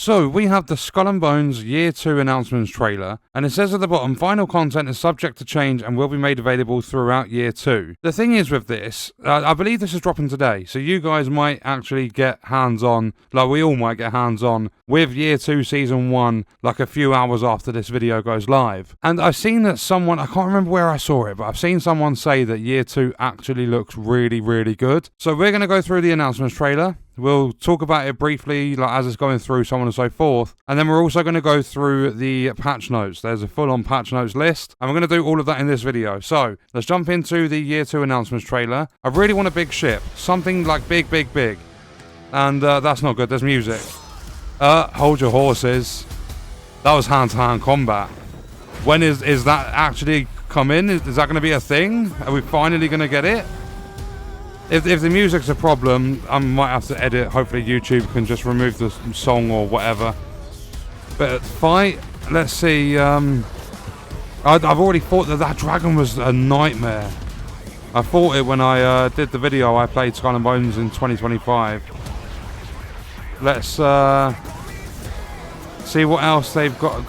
So, we have the Skull and Bones Year 2 announcements trailer, and it says at the bottom, final content is subject to change and will be made available throughout Year 2. The thing is with this, I believe this is dropping today, so you guys might actually get hands-on, like we all might get hands-on, with Year 2 Season 1, like a few hours after this video goes live. And I've seen that someone, I can't remember where I saw it, but I've seen someone say that Year 2 actually looks really, really good. So we're going to go through the announcements trailer. We'll talk about it briefly, like as it's going through, so on and so forth. And then we're also going to go through the patch notes. There's a full-on patch notes list, and we're going to do all of that in this video. So, let's jump into the Year 2 announcements trailer. I really want a big ship. Something like big, big, big. And that's not good. There's music. Hold your horses. That was hand-to-hand combat. When is that actually come in? Is that going to be a thing? Are we finally going to get it? If the music's a problem, I might have to edit. Hopefully YouTube can just remove the song or whatever. But fight, let's see. I've already thought that dragon was a nightmare. I thought it when I did the video I played Skull and Bones in 2025. Let's see what else they've got.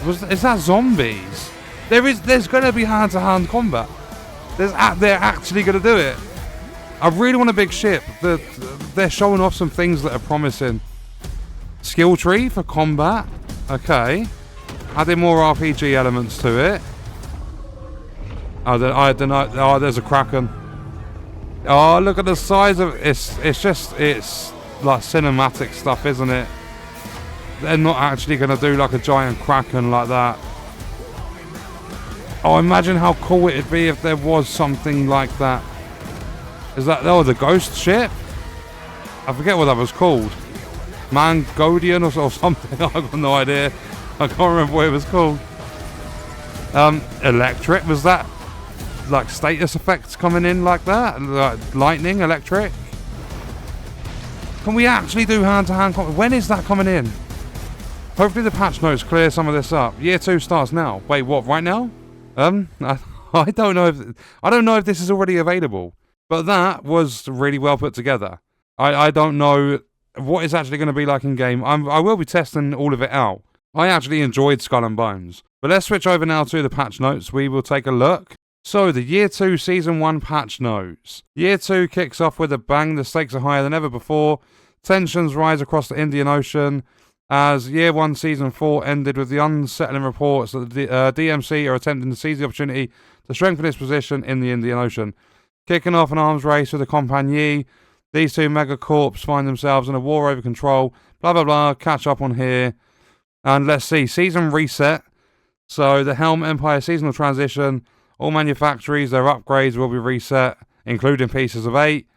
Is that zombies? There's going to be hand-to-hand combat. They're actually going to do it. I really want a big ship. They're showing off some things that are promising. Skill tree for combat. Okay. Adding more RPG elements to it. I don't know. Oh, there's a kraken. Oh, look at the size of it. It's like cinematic stuff, isn't it? They're not actually going to do like a giant kraken like that. Oh, imagine how cool it'd be if there was something like that. Is that, oh, the ghost ship? I forget what that was called. Mangodian or something. I've got no idea. I can't remember what it was called. Electric, was that like status effects coming in like that? Like lightning, electric? Can we actually do hand-to-hand combat? When is that coming in? Hopefully the patch notes clear some of this up. Year 2 starts now. Wait, what, right now? I don't know if this is already available. But that was really well put together. I don't know what it's actually going to be like in game. I will be testing all of it out. I actually enjoyed Skull and Bones. But let's switch over now to the patch notes. We will take a look. So, the Year 2 Season 1 patch notes. Year 2 kicks off with a bang. The stakes are higher than ever before. Tensions rise across the Indian Ocean. As Year 1 Season 4 ended with the unsettling reports that the DMC are attempting to seize the opportunity to strengthen its position in the Indian Ocean. Kicking off an arms race with the Compagnie, these two megacorps find themselves in a war over control. Blah, blah, blah. Catch up on here. And let's see. Season reset. So the Helm Empire seasonal transition. All manufactories, their upgrades will be reset, including Pieces of 8.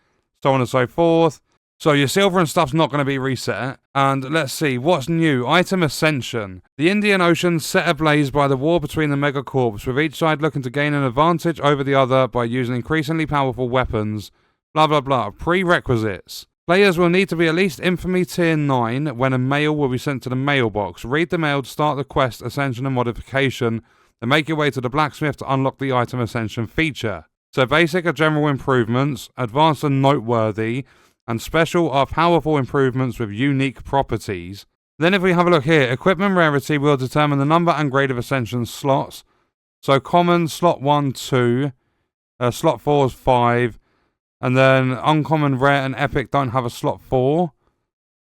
So on and so forth. So your silver and stuff's not going to be reset. And let's see, what's new? Item Ascension. The Indian Ocean set ablaze by the war between the megacorps, with each side looking to gain an advantage over the other by using increasingly powerful weapons. Blah, blah, blah. Prerequisites. Players will need to be at least Infamy Tier 9 when a mail will be sent to the mailbox. Read the mail to start the quest Ascension and Modification, and make your way to the blacksmith to unlock the Item Ascension feature. So basic are general improvements, advanced and noteworthy, and special are powerful improvements with unique properties. Then if we have a look here, equipment rarity will determine the number and grade of Ascension slots. So common, slot 1, 2, slot 4 is 5, and then uncommon, rare, and epic don't have a slot 4,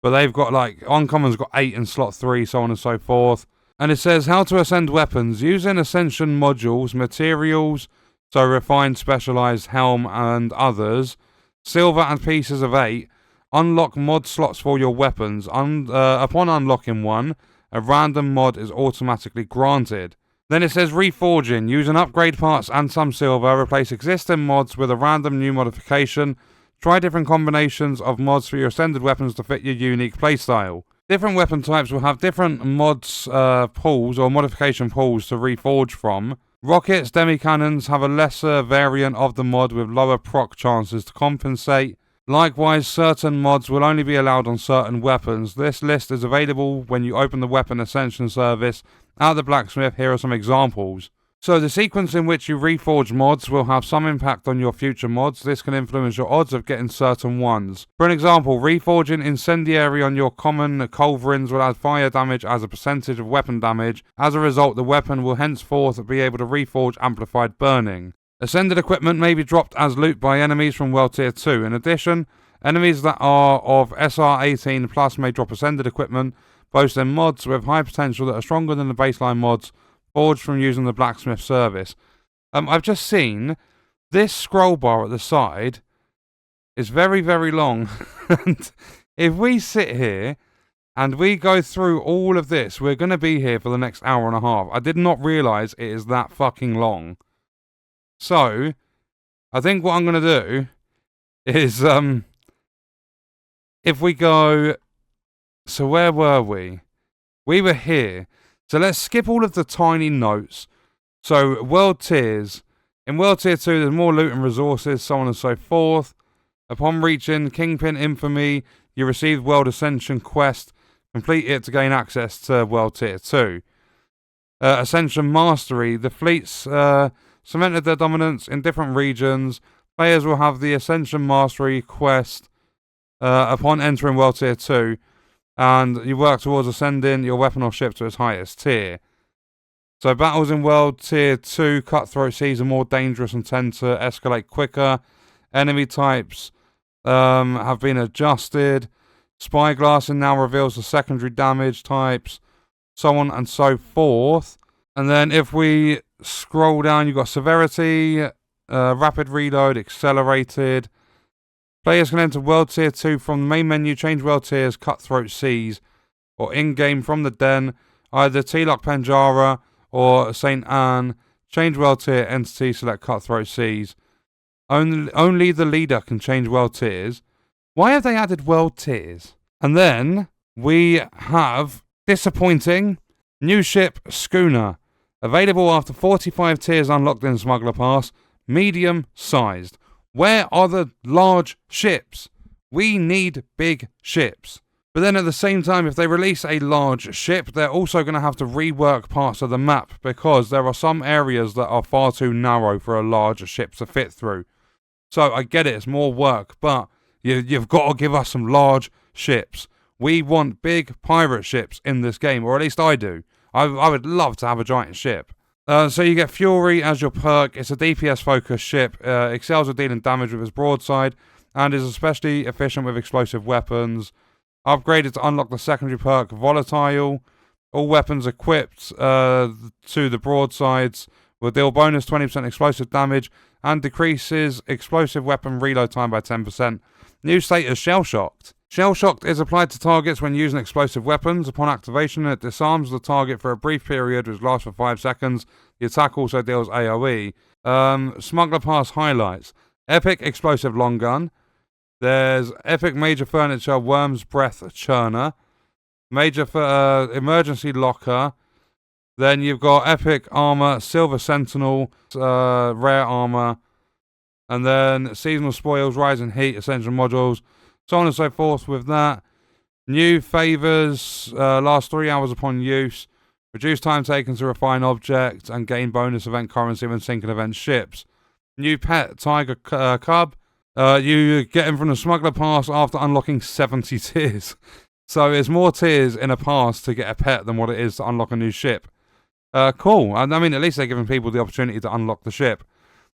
but they've got like, uncommon's got 8 in slot 3, so on and so forth. And it says how to ascend weapons using Ascension modules, materials, so refined, specialized, helm, and others. Silver and Pieces of 8. Unlock mod slots for your weapons. Upon unlocking one, a random mod is automatically granted. Then it says reforging. Using upgrade parts and some silver, replace existing mods with a random new modification. Try different combinations of mods for your ascended weapons to fit your unique playstyle. Different weapon types will have different mods pools or modification pools to reforge from. Rockets, demi-cannons have a lesser variant of the mod with lower proc chances to compensate. Likewise, certain mods will only be allowed on certain weapons. This list is available when you open the Weapon Ascension service at the blacksmith. Here are some examples. So the sequence in which you reforge mods will have some impact on your future mods. This can influence your odds of getting certain ones. For an example, reforging Incendiary on your common culverins will add fire damage as a percentage of weapon damage. As a result, the weapon will henceforth be able to reforge Amplified Burning. Ascended equipment may be dropped as loot by enemies from World Tier 2. In addition, enemies that are of SR 18 plus may drop Ascended equipment, boasting mods with high potential that are stronger than the baseline mods forged from using the blacksmith service. I've just seen this scroll bar at the side is very, very long. And if we sit here and we go through all of this, we're going to be here for the next hour and a half. I did not realise it is that fucking long. So, I think what I'm going to do is, if we go... So where were we? We were here. So let's skip all of the tiny notes. So, world tiers. In World Tier 2, there's more loot and resources, so on and so forth. Upon reaching Kingpin Infamy, you receive World Ascension quest. Complete it to gain access to World Tier 2. Ascension Mastery. The fleets cemented their dominance in different regions. Players will have the Ascension Mastery quest upon entering World Tier 2. And you work towards ascending your weapon or ship to its highest tier. So battles in World Tier 2, Cutthroat Seas are more dangerous and tend to escalate quicker. Enemy types have been adjusted. Spyglassing now reveals the secondary damage types, so on and so forth. And then if we scroll down, you've got Severity, Rapid Reload, Accelerated. Players can enter World Tier 2 from the main menu, change World Tiers, Cutthroat Seas, or in-game from the Den, either T-Lock Penjara or St. Anne. Change World Tier, Entity, select Cutthroat Seas. Only the leader can change World Tiers. Why have they added World Tiers? And then we have disappointing new ship Schooner. Available after 45 tiers unlocked in Smuggler Pass. Medium-sized. Where are the large ships? We need big ships. But then at the same time, if they release a large ship, they're also going to have to rework parts of the map because there are some areas that are far too narrow for a large ship to fit through. So I get it, it's more work, but you've got to give us some large ships. We want big pirate ships in this game, or at least I do. I would love to have a giant ship. So you get Fury as your perk. It's a DPS-focused ship. Excels at dealing damage with its broadside and is especially efficient with explosive weapons. Upgraded to unlock the secondary perk Volatile. All weapons equipped to the broadsides will deal bonus 20% explosive damage and decreases explosive weapon reload time by 10%. New status Shell Shocked. Shell Shocked is applied to targets when using explosive weapons. Upon activation, it disarms the target for a brief period which lasts for 5 seconds. The attack also deals AoE. Smuggler Pass highlights. Epic Explosive Long Gun. There's Epic Major Furniture Worm's Breath Churner. Major Emergency Locker. Then you've got Epic Armor, Silver Sentinel, Rare Armor. And then Seasonal Spoils, Rising Heat, Ascension Modules. So on and so forth with that. New favors last 3 hours upon use. Reduce time taken to refine objects and gain bonus event currency when sinking event ships. New pet Tiger Cub. You get him from the Smuggler Pass after unlocking 70 tiers. So it's more tiers in a pass to get a pet than what it is to unlock a new ship. Cool. I mean, at least they're giving people the opportunity to unlock the ship.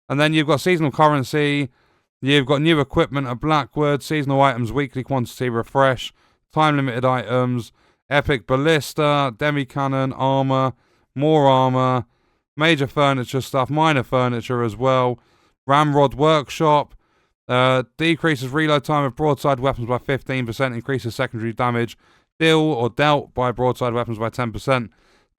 And then you've got seasonal currency. You've got new equipment at Blackwood, seasonal items, weekly quantity refresh, time-limited items, epic ballista, demi-cannon, armor, more armor, major furniture stuff, minor furniture as well, ramrod workshop, decreases reload time of broadside weapons by 15%, increases secondary damage, deal or dealt by broadside weapons by 10%,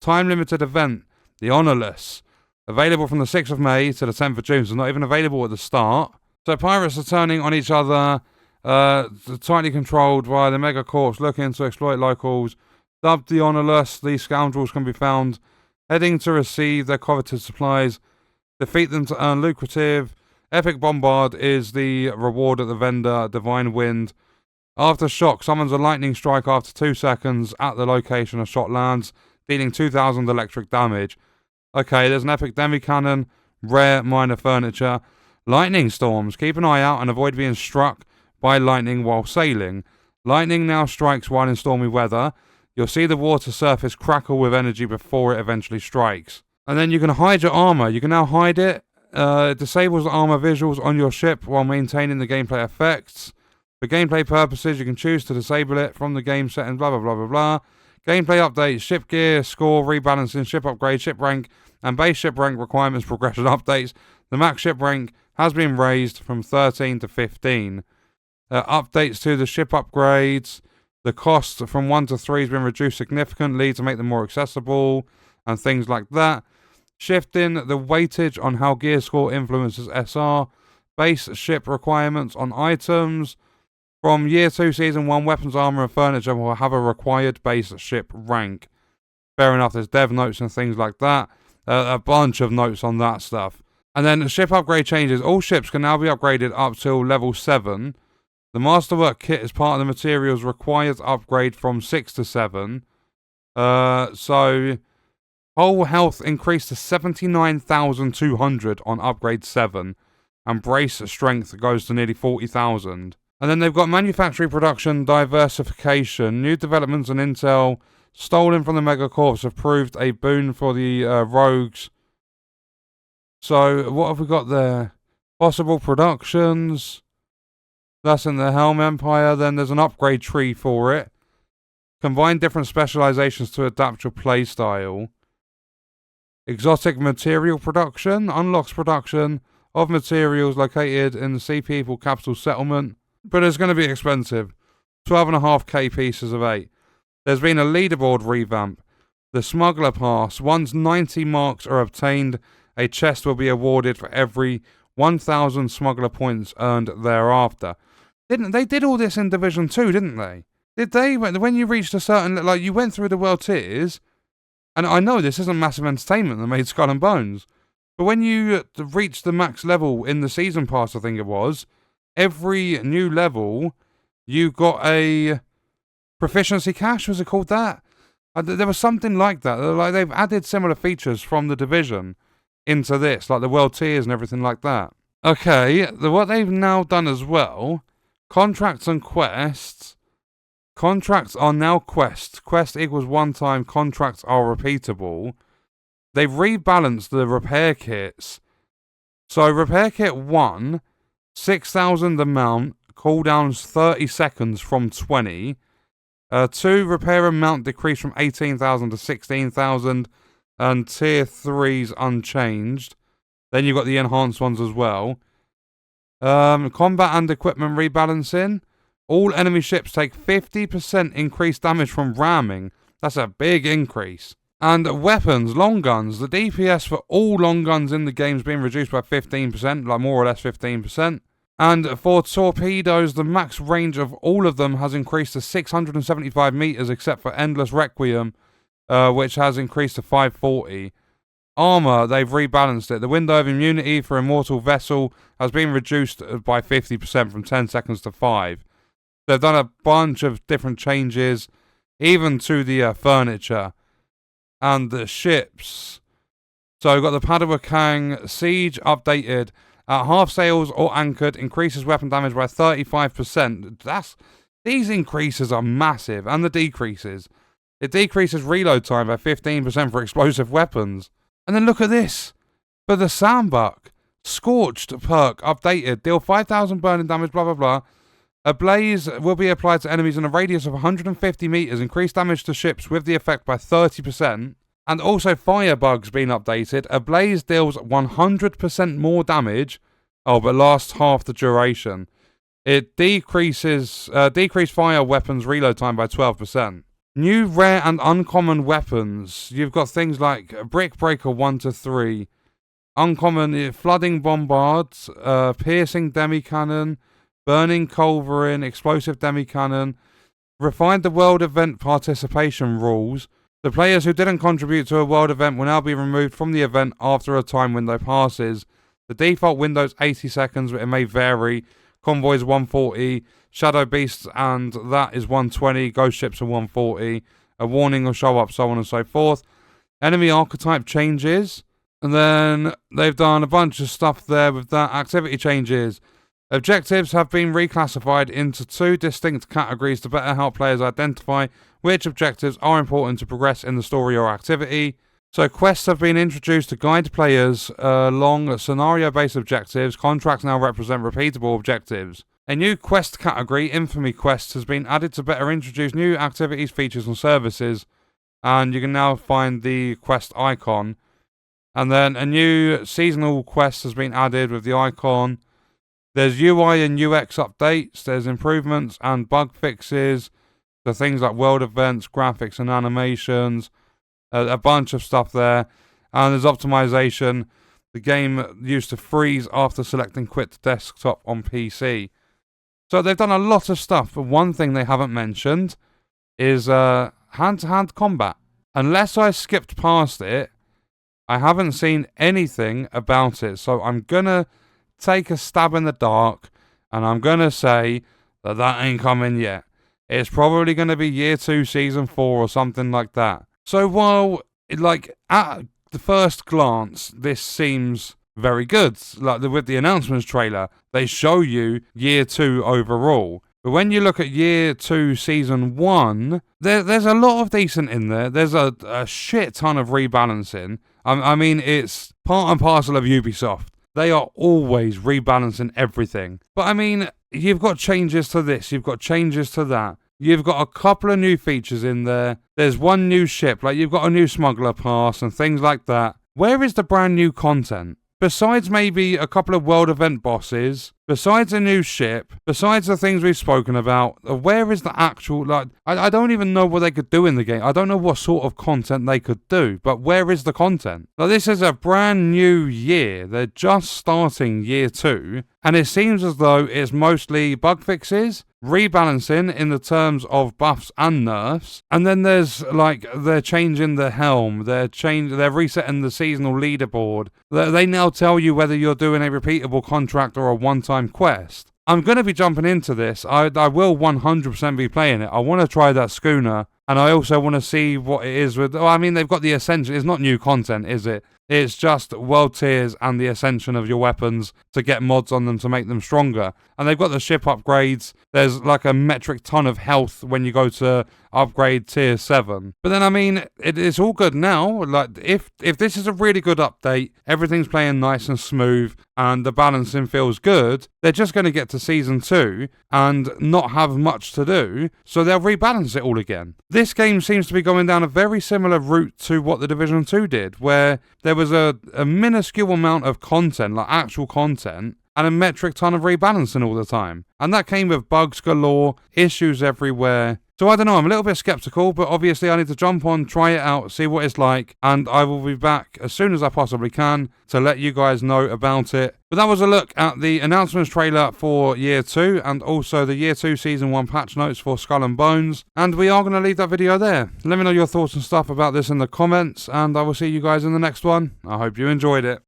time-limited event, the Honorless, available from the 6th of May to the 10th of June, so not even available at the start. So pirates are turning on each other, tightly controlled by the Mega Corps looking to exploit locals. Dubbed the Honorless, these scoundrels can be found heading to receive their coveted supplies. Defeat them to earn lucrative. Epic Bombard is the reward at the vendor, Divine Wind. After shock, summons a lightning strike after 2 seconds at the location a shot lands, dealing 2,000 electric damage. Okay, there's an epic demi-cannon, rare minor furniture. Lightning storms. Keep an eye out and avoid being struck by lightning while sailing. Lightning now strikes while in stormy weather. You'll see the water surface crackle with energy before it eventually strikes. And then you can hide your armor. You can now hide it. It disables the armor visuals on your ship while maintaining the gameplay effects. For gameplay purposes, you can choose to disable it from the game settings, blah, blah, blah, blah, blah. Gameplay updates, ship gear, score, rebalancing, ship upgrade, ship rank, and base ship rank requirements progression updates. The max ship rank has been raised from 13 to 15. Updates to the ship upgrades. The cost from 1 to 3 has been reduced significantly to make them more accessible and things like that. Shifting the weightage on how gear score influences SR. Base ship requirements on items. From Year 2 Season 1, weapons, armor, and furniture will have a required base ship rank. Fair enough, there's dev notes and things like that. A bunch of notes on that stuff. And then the ship upgrade changes. All ships can now be upgraded up till level 7. The Masterwork kit is part of the materials required upgrade from 6 to 7. So, whole health increased to 79,200 on upgrade 7. And brace strength goes to nearly 40,000. And then they've got manufacturing production diversification. New developments and intel stolen from the Megacorps have proved a boon for the rogues. So, what have we got there? Possible productions. That's in the Helm Empire. Then there's an upgrade tree for it. Combine different specializations to adapt your playstyle. Exotic material production. Unlocks production of materials located in the Sea People Capital Settlement. But it's going to be expensive. 12.5k pieces of 8. There's been a leaderboard revamp. The Smuggler Pass. Once 90 marks are obtained, a chest will be awarded for every 1,000 Smuggler points earned thereafter. They did all this in Division 2, didn't they? Did they? When you reached a certain... Like, you went through the world tiers, and I know this isn't Massive Entertainment that made Skull and Bones, but when you reached the max level in the Season Pass, I think it was, every new level, you got a proficiency cache, was it called that? There was something like that. Like, they've added similar features from the Division into this, like the world tiers and everything like that. Okay, what they've now done as well, contracts and quests. Contracts are now quests. Quest equals one time, contracts are repeatable. They've rebalanced the repair kits. So repair kit 1, 6,000 amount, cooldowns 30 seconds from 20. 2, repair amount decreased from 18,000 to 16,000. And tier 3's unchanged. Then you've got the enhanced ones as well. Combat and equipment rebalancing. All enemy ships take 50% increased damage from ramming. That's a big increase. And weapons, long guns. The DPS for all long guns in the game has been reduced by 15%, like more or less 15%. And for torpedoes, the max range of all of them has increased to 675 meters, except for Endless Requiem, which has increased to 540. Armor, they've rebalanced it. The window of immunity for Immortal Vessel has been reduced by 50% from 10 seconds to 5. They've done a bunch of different changes, even to the furniture and the ships. So we've got the Padawakang Siege updated. At half sails or anchored, increases weapon damage by 35%. These increases are massive, and the decreases. It decreases reload time by 15% for explosive weapons. And then look at this. For the Sandbuck, Scorched perk updated. Deal 5,000 burning damage, blah, blah, blah. A blaze will be applied to enemies in a radius of 150 meters. Increase damage to ships with the effect by 30%. And also Firebug's been updated. A blaze deals 100% more damage. Oh, but lasts half the duration. It decreased fire weapons reload time by 12%. New rare and uncommon weapons. You've got things like Brick Breaker 1 to 3. Uncommon Flooding Bombards, Piercing Demi-Cannon, Burning Culverin, Explosive Demi-Cannon. Refined the world event participation rules. The players who didn't contribute to a world event will now be removed from the event after a time window passes. The default window is 80 seconds, but it may vary. Convoys 140, Shadow Beasts, and that is 120. Ghost ships are 140. A warning will show up, so on and so forth. enemy archetype changes, and then they've done a bunch of stuff there with that. Activity changes. Objectives have been reclassified into 2 distinct categories to better help players identify which objectives are important to progress in the story or activity. So quests have been introduced to guide players along scenario-based objectives. Contracts now represent repeatable objectives. A new quest category, Infamy Quests, has been added to better introduce new activities, features and services. And you can now find the quest icon. And then a new seasonal quest has been added with the icon. There's UI and UX updates. There's improvements and bug fixes. So things like world events, graphics and animations. A bunch of stuff there. And there's optimization. The game used to freeze after selecting quit desktop on PC. So they've done a lot of stuff, but one thing they haven't mentioned is hand-to-hand combat. Unless I skipped past it, I haven't seen anything about it. So I'm going to take a stab in the dark, and I'm going to say that ain't coming yet. It's probably going to be Year 2, Season 4 or something like that. So while, at the first glance, this seems very good, like with the announcements trailer, they show you Year 2 overall. But when you look at Year 2 Season 1, there's a lot of decent in there. There's a shit ton of rebalancing. I mean, it's part and parcel of Ubisoft. They are always rebalancing everything. But I mean, you've got changes to this, you've got changes to that. You've got a couple of new features in there. There's one new ship, like you've got a new Smuggler pass and things like that. Where is the brand new content? Besides maybe a couple of world event bosses, besides a new ship, besides the things we've spoken about, where is the actual, I don't even know what they could do in the game. I don't know what sort of content they could do, but where is the content? Now, this is a brand new year. They're just starting Year 2, and it seems as though it's mostly bug fixes, rebalancing in the terms of buffs and nerfs, and then there's they're changing the helm, they're resetting the seasonal leaderboard. They now tell you whether you're doing a repeatable contract or a one-time quest. I'm going to be jumping into this. I will 100% be playing it. I want to try that schooner, and I also want to see what it is with... they've got the Ascension. It's not new content, is it? It's just world tiers and the Ascension of your weapons to get mods on them to make them stronger. And they've got the ship upgrades. There's like a metric ton of health when you go to upgrade tier 7. But then, it's all good now. If this is a really good update, everything's playing nice and smooth, and the balancing feels good, they're just going to get to Season 2 and not have much to do, so they'll rebalance it all again. This game seems to be going down a very similar route to what the Division 2 did, where there was a minuscule amount of content, like actual content, and a metric ton of rebalancing all the time. And that came with bugs galore, issues everywhere. So I don't know, I'm a little bit skeptical, but obviously I need to jump on, try it out, see what it's like, and I will be back as soon as I possibly can to let you guys know about it. But that was a look at the announcements trailer for Year 2, and also the Year 2 Season 1 patch notes for Skull and Bones. And we are going to leave that video there. Let me know your thoughts and stuff about this in the comments, and I will see you guys in the next one. I hope you enjoyed it.